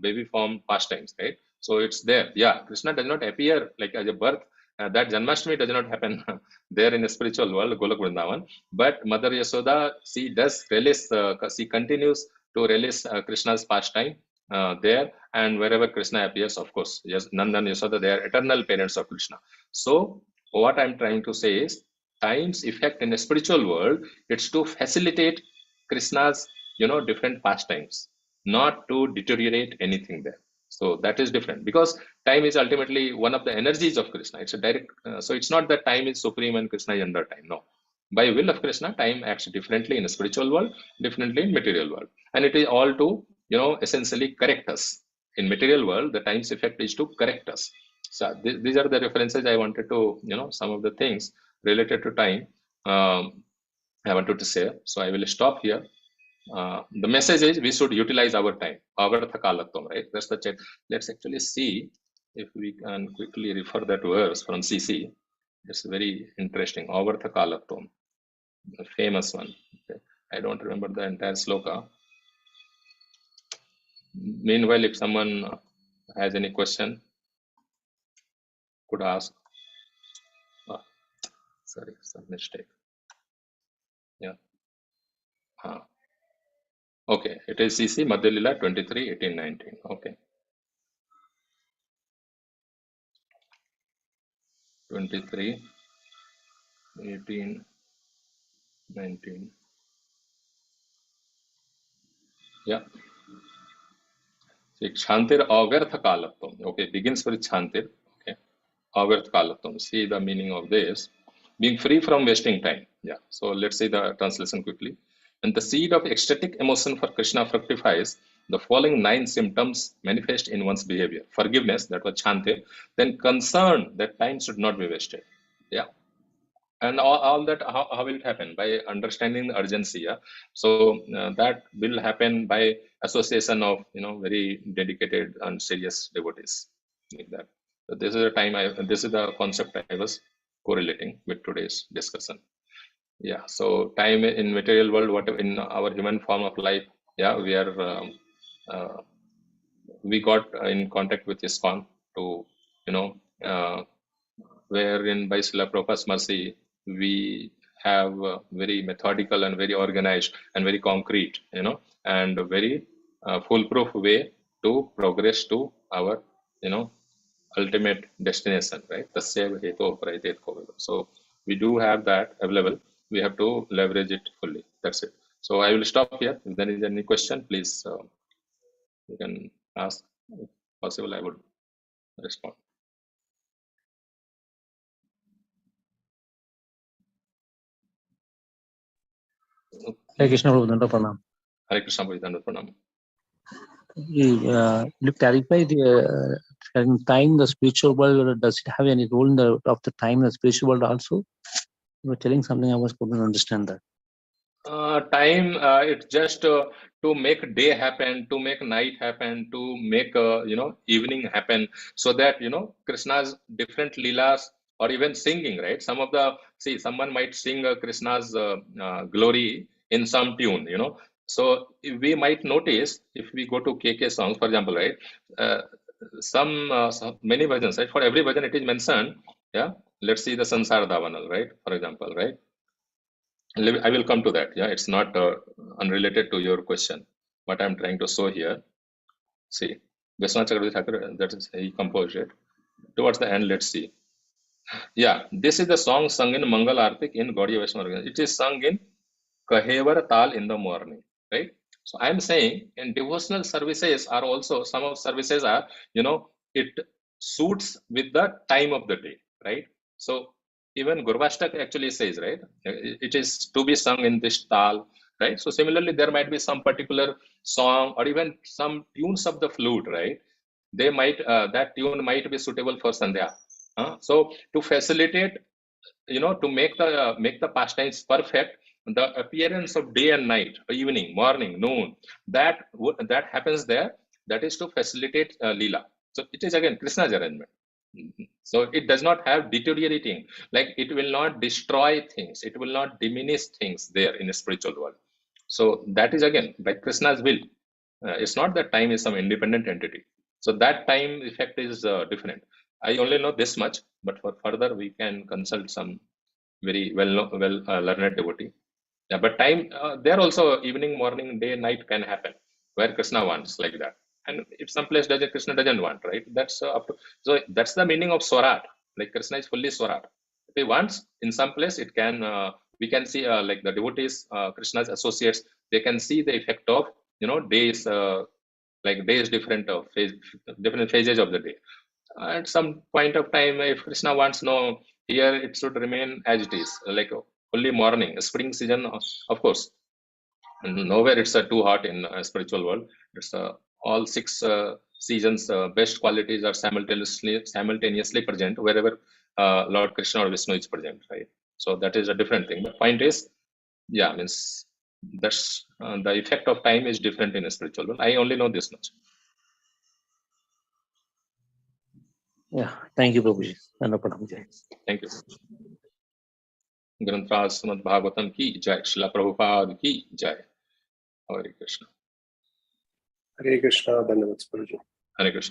[SPEAKER 1] baby form pastimes, right? So it's there. Yeah, Krishna does not appear like as a birth. That Janmashtami does not happen there in the spiritual world, Golok Vrindavan. But Mother Yasoda, she does release, she continues to release Krishna's pastime there, and wherever Krishna appears, of course, yes, Nanda and Yasoda, they are eternal parents of Krishna. So what I'm trying to say is, time's effect in the spiritual world, it's to facilitate Krishna's, different pastimes, not to deteriorate anything there. So that is different, because time is ultimately one of the energies of Krishna. It's a direct, so it's not that time is supreme and Krishna is under time. No, by will of Krishna, time acts differently in the spiritual world, differently in material world, and it is all to essentially correct us. In material world, the time's effect is to correct us. So these are the references I wanted to, some of the things related to time. I wanted to say. So I will stop here. The message is we should utilize our time, avartha kalatvam, right? That's the chat. Let's actually see if we can quickly refer that verse from CC. It's very interesting. Avartha kalatvam, the famous one. Okay. I don't remember the entire sloka. Meanwhile, if someone has any question, could ask. Oh, sorry, some mistake. Yeah. Okay, it is CC Madhyalila 23, 18, 19. Okay. 23, 18, 19. Yeah. See, Kshantir avyartha kalatvam. Okay, begins with Kshantir. Okay. Avyartha kalatvam. See the meaning of this. Being free from wasting time. Yeah. So let's see the translation quickly. When the seed of ecstatic emotion for Krishna fructifies, the following 9 symptoms manifest in one's behavior. Forgiveness, that was Kshantir. Then concern that time should not be wasted. Yeah. And all that, how will it happen? By understanding the urgency. Yeah. So that will happen by association of very dedicated and serious devotees, like that. So this is the time this is the concept I was correlating with today's discussion. Yeah. So time in material world, whatever in our human form of life, yeah, we are uh, we got in contact with ISKCON to wherein by Srila Prabhupada's mercy, we have very methodical and very organized and very concrete, and a very foolproof way to progress to our, ultimate destination, right? Tasya heto praitet kovido. So we do have that available. We have to leverage it fully. That's it. So I will stop here. If there is any question, please you can ask. If possible, I would respond.
[SPEAKER 2] Hare Krishna Prabhu, Danda Pranam.
[SPEAKER 1] Hare Krishna Prabhu, Danda Pranam.
[SPEAKER 2] You clarify the time, the spiritual world, does it have any role in of the time, the spiritual world also? You were telling something, I couldn't understand that.
[SPEAKER 1] Time, it's just to make day happen, to make night happen, to make evening happen, so that Krishna's different leelas, or even singing, right? Someone might sing Krishna's glory in some tune, so we might notice if we go to KK songs, for example, right? Many versions, right? For every version it is mentioned. Yeah, let's see the Sansar Davanal, right? For example, right? I will come to that. Yeah, it's not unrelated to your question. What I'm trying to show here. See, Vishwanath Chakravarti Thakur, that is, he composed it. Towards the end, let's see. Yeah, this is the song sung in Mangal Artik in Gaudiya Vaishnava organization. It is sung in Kahevar Tal in the morning, right? So I'm saying in devotional services are also, some of services are, it suits with the time of the day, right? So even Gurvashtak actually says, right, it is to be sung in this tal, right? So similarly, there might be some particular song or even some tunes of the flute, right? They might, that tune might be suitable for Sandhya. So to facilitate, to make the pastimes perfect, the appearance of day and night, evening, morning, noon, that happens there. That is to facilitate Leela. So it is again Krishna's arrangement. So it does not have deteriorating, like it will not destroy things, it will not diminish things there in a spiritual world. So that is again by Krishna's will. It's not that time is some independent entity. So that time effect is different. I only know this much, but for further we can consult some very well learned devotee. Yeah, but time there also evening, morning, day, night can happen where Krishna wants, like that. And if some place Krishna doesn't want, right? That's up to, so that's the meaning of Swarat. Like Krishna is fully Swarat. If he wants in some place, it can we can see like the devotees, Krishna's associates, they can see the effect of days, like days different different phases of the day. At some point of time, if Krishna wants, no, here it should remain as it is, like only morning, spring season, of course. And nowhere it's too hot in spiritual world. It's all six seasons, best qualities are simultaneously present wherever Lord Krishna or Vishnu is present, right? So that is a different thing. But point is, yeah, means that's the effect of time is different in a spiritual world. I only know this much.
[SPEAKER 2] Yeah, thank you, Prabhuji.
[SPEAKER 1] Thank you. ग्रंथराज Shrimad Bhagavatam की जय, श्रील प्रभुपाद की जय। हरे कृष्ण।
[SPEAKER 3] हरे कृष्ण। धन्यवाद प्रभु जी।
[SPEAKER 1] हरे कृष्ण।